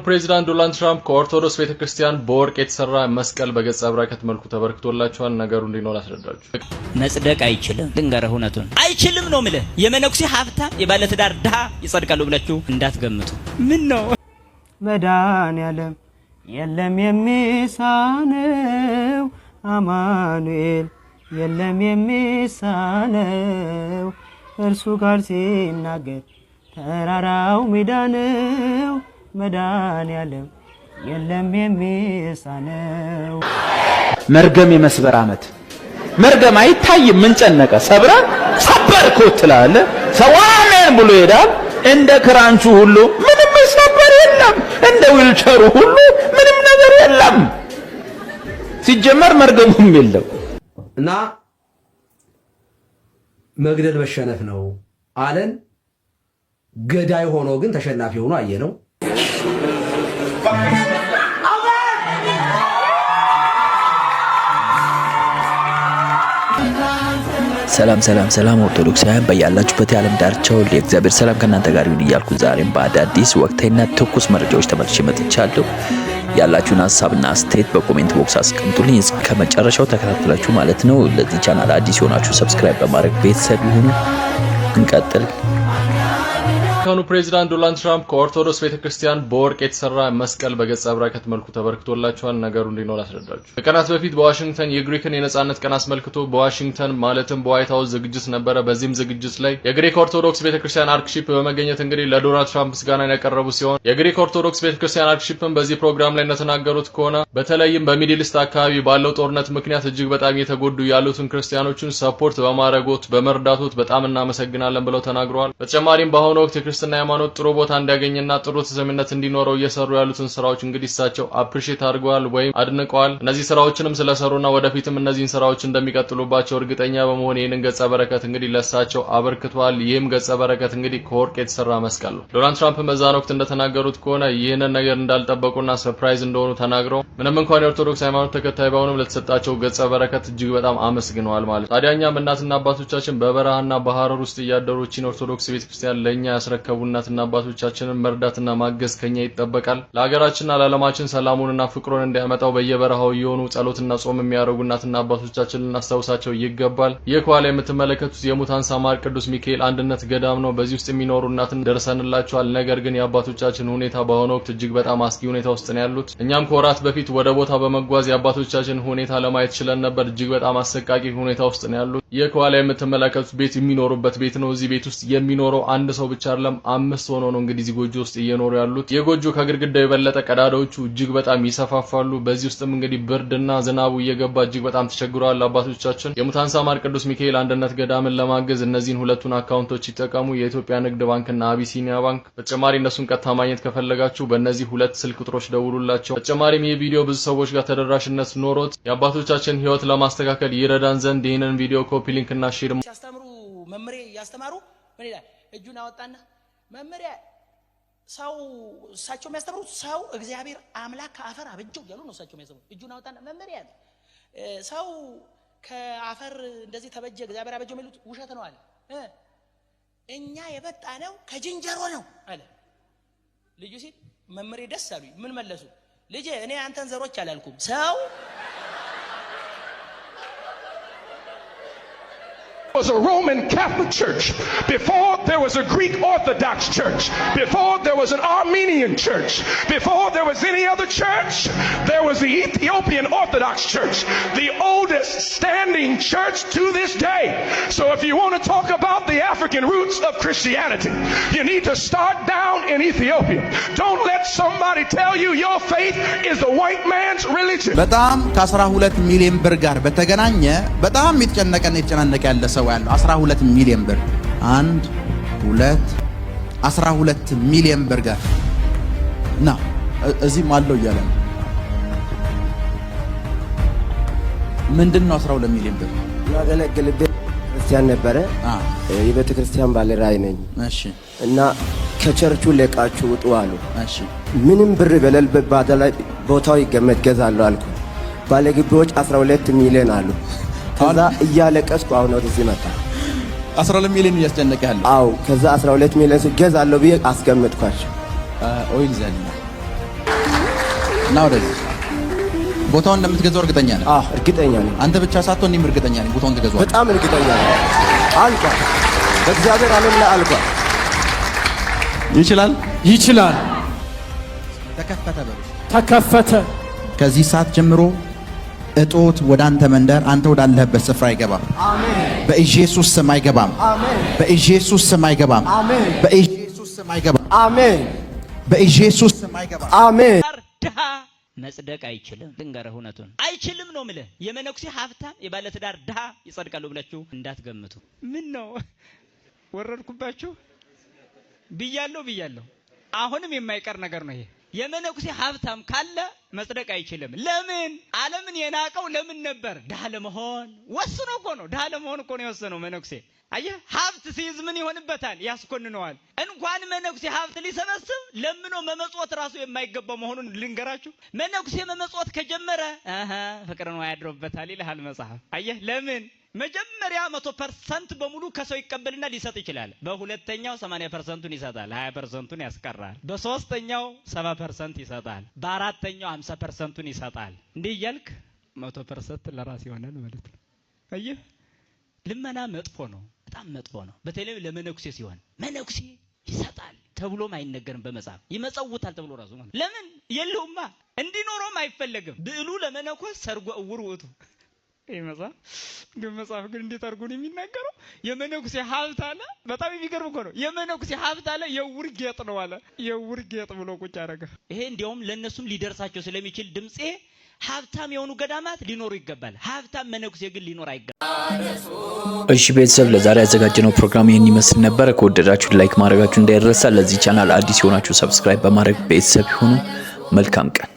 ፕሬዚዳንት ዶናልድ ትራምፕ ከኦርቶዶክስ ቤተክርስቲያን በወርቅ የተሰራ መስቀል በገጸ በረከት መልኩ ተበርክቶላቸዋል። ነገሩ እንዲኖር አስረዳችሁ። መጽደቅ አይችልም። ድንገረ ሁነቱን አይችልም ነው ምለ የመነኩሴ ሀብታም የባለትዳር ድሃ ይጸድቃሉ ብላችሁ እንዳትገምቱ። ምን ነው መድኃኔዓለም የለም የሚሳነው፣ አማኑኤል የለም የሚሳነው፣ እርሱ ጋር ሲናገር ተራራው ሜዳ ነው። መድኃኔዓለም የለም የሚሳነው። መርገም የመስበር ዓመት መርገም አይታይም። ምን ጨነቀ? ሰብራ ሰበርኩ ትላለህ። ሰው አሜን ብሎ ይሄዳል። እንደ ክራንቹ ሁሉ ምንም ሰበር የለም። እንደ ዊልቸሩ ሁሉ ምንም ነገር የለም። ሲጀመር መርገሙም የለም እና መግደል መሸነፍ ነው አለን። ገዳይ ሆኖ ግን ተሸናፊ ሆኖ አየነው። ሰላም ኦርቶዶክሳውያን በያላችሁበት የዓለም ዳርቻ ሁሉ የእግዚአብሔር ሰላም ከእናንተ ጋር ይሁን እያልኩ ዛሬም በአዳዲስ ወቅታዊና ትኩስ መረጃዎች ተመልሼ መጥቻለሁ። ያላችሁን ሐሳብና አስተያየት በኮሜንት ቦክስ አስቀምጡልኝ። እስከ መጨረሻው ተከታተላችሁ ማለት ነው። ለዚህ ቻናል አዲስ ሆናችሁ ሰብስክራይብ በማድረግ ቤተሰብ ይሁኑ። እንቀጥል። ፕሬዚዳንት ዶናልድ ትራምፕ ከኦርቶዶክስ ቤተክርስቲያን በወርቅ የተሰራ መስቀል በገጸ በረከት መልኩ ተበርክቶላቸዋል። ነገሩ እንዲኖር አስረዳችሁ። ከቀናት በፊት በዋሽንግተን የግሪክን የነጻነት ቀን አስመልክቶ በዋሽንግተን ማለትም በዋይት ሃውስ ዝግጅት ነበረ። በዚህም ዝግጅት ላይ የግሪክ ኦርቶዶክስ ቤተክርስቲያን አርክሺፕ በመገኘት እንግዲህ ለዶናልድ ትራምፕ ምስጋናን ያቀረቡ ሲሆን የግሪክ ኦርቶዶክስ ቤተክርስቲያን አርክሺፕም በዚህ ፕሮግራም ላይ እንደተናገሩት ከሆነ በተለይም በሚድል ኢስት አካባቢ ባለው ጦርነት ምክንያት እጅግ በጣም የተጎዱ ያሉትን ክርስቲያኖችን ሰፖርት በማድረጎት በመርዳቶት በጣም እናመሰግናለን ብለው ተናግረዋል። በተጨማሪም በአሁኑ ወቅት ክርስትና ሃይማኖት ጥሩ ቦታ እንዲያገኝና ጥሩ ተሰሚነት እንዲኖረው እየሰሩ ያሉትን ስራዎች እንግዲህ እሳቸው አፕሪሺየት አድርገዋል ወይም አድንቀዋል። እነዚህ ስራዎችንም ስለሰሩና ወደፊትም እነዚህን ስራዎች እንደሚቀጥሉባቸው እርግጠኛ በመሆን ይህንን ገጸ በረከት እንግዲህ ለእሳቸው አበርክተዋል። ይህም ገጸ በረከት እንግዲህ ከወርቅ የተሰራ መስቀል ነው። ዶናልድ ትራምፕ በዛን ወቅት እንደተናገሩት ከሆነ ይህንን ነገር እንዳልጠበቁና ሰርፕራይዝ እንደሆኑ ተናግረው ምንም እንኳን የኦርቶዶክስ ሃይማኖት ተከታይ ባይሆኑም ለተሰጣቸው ገጸ በረከት እጅግ በጣም አመስግነዋል ማለት። ታዲያኛም እናትና አባቶቻችን በበረሃና በሐረር ውስጥ እያደሩችን ኦርቶዶክስ ቤተክርስቲያን ለኛ ያስረከቡ እናትና አባቶቻችንን መርዳትና ማገዝ ከኛ ይጠበቃል። ለሀገራችንና ለዓለማችን ሰላሙንና ፍቅሩን እንዲያመጣው በየበረሃው የሆኑ ጸሎትና ጾም የሚያደርጉ እናትና አባቶቻችንን እናስታውሳቸው ይገባል። ይህ ከኋላ የምትመለከቱት የሙታን ሳማር ቅዱስ ሚካኤል አንድነት ገዳም ነው። በዚህ ውስጥ የሚኖሩ እናትን ደርሰንላቸዋል። ነገር ግን የአባቶቻችን ሁኔታ በአሁኑ ወቅት እጅግ በጣም አስጊ ሁኔታ ውስጥ ነው ያሉት። እኛም ከወራት በፊት ወደ ቦታ በመጓዝ የአባቶቻችን ሁኔታ ለማየት ችለን ነበር። እጅግ በጣም አሰቃቂ ሁኔታ ውስጥ ነው ያሉት። ይህ ከኋላ የምትመለከቱት ቤት የሚኖሩበት ቤት ነው። እዚህ ቤት ውስጥ የሚኖረው አንድ ሰው ብቻ አይደለም፣ 5 ሆኖ ነው እንግዲህ እዚህ ጎጆ ውስጥ እየኖሩ ያሉት። የጎጆ ከግድግዳው የበለጠ ቀዳዳዎቹ እጅግ በጣም ይሰፋፋሉ። በዚህ ውስጥም እንግዲህ ብርድና ዝናቡ እየገባ እጅግ በጣም ተቸግረዋል አባቶቻችን። የሙታን ሳማር ቅዱስ ሚካኤል አንድነት ገዳምን ለማገዝ እነዚህን ሁለቱን አካውንቶች ይጠቀሙ፣ የኢትዮጵያ ንግድ ባንክና አቢሲኒያ ባንክ። በተጨማሪ እነሱን ቀጥታ ማግኘት ከፈለጋችሁ በእነዚህ ሁለት ስልክ ቁጥሮች ደውሉላቸው። በተጨማሪም ይህ ቪዲዮ ብዙ ሰዎች ጋር ተደራሽነት ኖሮት የአባቶቻችን ህይወት ለማስተካከል ይረዳን ዘንድ ይህንን ቪዲዮ ኮፒ ሊንክ እና ሼር ሲያስተምሩ መምሬ ያስተማሩ ምን ይላል? እጁን አወጣና መመሪያ ሰው እሳቸው የሚያስተምሩት ሰው እግዚአብሔር አምላክ ከአፈር አበጀው ያሉ ነው። እሳቸው የሚያስተምሩት እጁን አወጣና መመሪያ ሰው ከአፈር እንደዚህ ተበጀ እግዚአብሔር አበጀው የሚሉት ውሸት ነው አለ። እኛ የመጣ ነው ከጅንጀሮ ነው አለ ልጁ ሲል መመሪያ ደስ አሉኝ። ምን መለሱ? ልጄ እኔ አንተን ዘሮች አላልኩም ሰው was a Roman Catholic church, before there was a Greek Orthodox church, before there was an Armenian church, before there was any other church, there was the Ethiopian Orthodox church, the oldest standing church to this day. So if you want to talk about the African roots of Christianity, you need to start down in Ethiopia. Don't let somebody tell you your faith is the white man's religion. በጣም ከ12 ሚሊዮን ብር ጋር በተገናኘ በጣም የተጨነቀ ያለ ሰው ያለው 12 ሚሊዮን ብር 12 ሚሊዮን ብር ጋር ነው እዚህም አለው እያለ ነው። ምንድነው 12 ሚሊዮን ብር? ያገለግልበት ክርስቲያን ነበረ። የቤተ ክርስቲያን ባለ ራዕይ ነኝ። እሺ። እና ከቸርቹ ለቃችሁ ውጡ አሉ። እሺ። ምንም ብር በሌለበት ባዳላይ ቦታው ይገመት ገዛለሁ አልኩ። ባለግቢዎች 12 ሚሊዮን አሉ። ከዛ እያለቀስኩ አሁን ወደዚህ መጣ። 12 ሚሊዮን እያስጨነቀ ያለው? አዎ። ከዛ 12 ሚሊዮን ገዛለሁ ብዬ አስቀምጥኳቸው። ኦይል ዘልና ና ወደዚህ ቦታውን እንደምትገዛው እርግጠኛ ነኝ? አዎ እርግጠኛ ነኝ። አንተ ብቻ ሳትሆን እኔም እርግጠኛ ነኝ ቦታውን ትገዛው። በጣም እርግጠኛ ነኝ። አልቋል። በእግዚአብሔር ዓለም ላይ አልቋል። ይችላል። ተከፈተ በሉ። ተከፈተ። ከዚህ ሰዓት ጀምሮ እጦት ወደ አንተ መንደር፣ አንተ ወዳለህበት ስፍራ አይገባም። አሜን። በኢየሱስ ስም አይገባም። አሜን። በኢየሱስ ስም አይገባም። አሜን። በኢየሱስ ስም አይገባም። አሜን። በኢየሱስ ስም አይገባም። አሜን። ድሃ መጽደቅ አይችልም። ልንገርህ እውነቱን አይችልም ነው የምልህ። የመነኩሴ ሀብታም የባለትዳር ድሃ ይጸድቃሉ ብላችሁ እንዳትገምቱ። ምን ነው ወረድኩባችሁ? ብያለሁ። አሁንም የማይቀር ነገር ነው ይሄ። የመነኩሴ ሀብታም ካለ መጽደቅ አይችልም። ለምን? ዓለምን የናቀው ለምን ነበር? ድሃ ለመሆን ወስኖ እኮ ነው። ድሃ ለመሆን እኮ ነው የወሰነው መነኩሴ። አየህ፣ ሀብት ሲይዝ ምን ይሆንበታል? ያስኮንነዋል። እንኳን መነኩሴ ሀብት ሊሰበስብ ለምኖ መመጽወት ራሱ የማይገባው መሆኑን ልንገራችሁ። መነኩሴ መመጽወት ከጀመረ ፍቅር ነው ያድሮበታል ይልሃል መጽሐፍ። አየህ፣ ለምን? መጀመሪያ 100% በሙሉ ከሰው ይቀበልና ሊሰጥ ይችላል። በሁለተኛው 80%ን ይሰጣል፣ 20%ን ያስቀራል። በሶስተኛው 70% ይሰጣል፣ በአራተኛው 50%ን ይሰጣል። እንዲህ እያልክ 100% ለራስ ይሆናል ማለት ነው። አየህ፣ ልመና መጥፎ ነው፣ በጣም መጥፎ ነው። በተለይ ለመነኩሴ ሲሆን መነኩሴ ይሰጣል ተብሎም አይነገርም በመጽሐፍ። ይመጸውታል ተብሎ ራሱ ማለት ለምን? የለውማ፣ እንዲኖረውም አይፈለግም። ብዕሉ ለመነኮስ ሰርጎ እውር ውእቱ። ይሄ መጽሐፍ ግን እንዴት አድርጎ ነው የሚናገረው? የመነኩሴ ሀብት አለ። በጣም የሚገርም እኮ ነው። የመነኩሴ ሀብት አለ የውር ጌጥ ነው አለ። የውር ጌጥ ብሎ ቁጭ አደረገ። ይሄ እንዲያውም ለነሱም ሊደርሳቸው ስለሚችል ድምጼ ሀብታም የሆኑ ገዳማት ሊኖሩ ይገባል። ሀብታም መነኩሴ ግን ሊኖር አይገባም። እሺ ቤተሰብ፣ ለዛሬ ያዘጋጀነው ፕሮግራም ይህን ይመስል ነበር። ከወደዳችሁ ላይክ ማድረጋችሁ እንዳይረሳ። ለዚህ ቻናል አዲስ የሆናችሁ ሰብስክራይብ በማድረግ ቤተሰብ ይሁኑ። መልካም ቀን።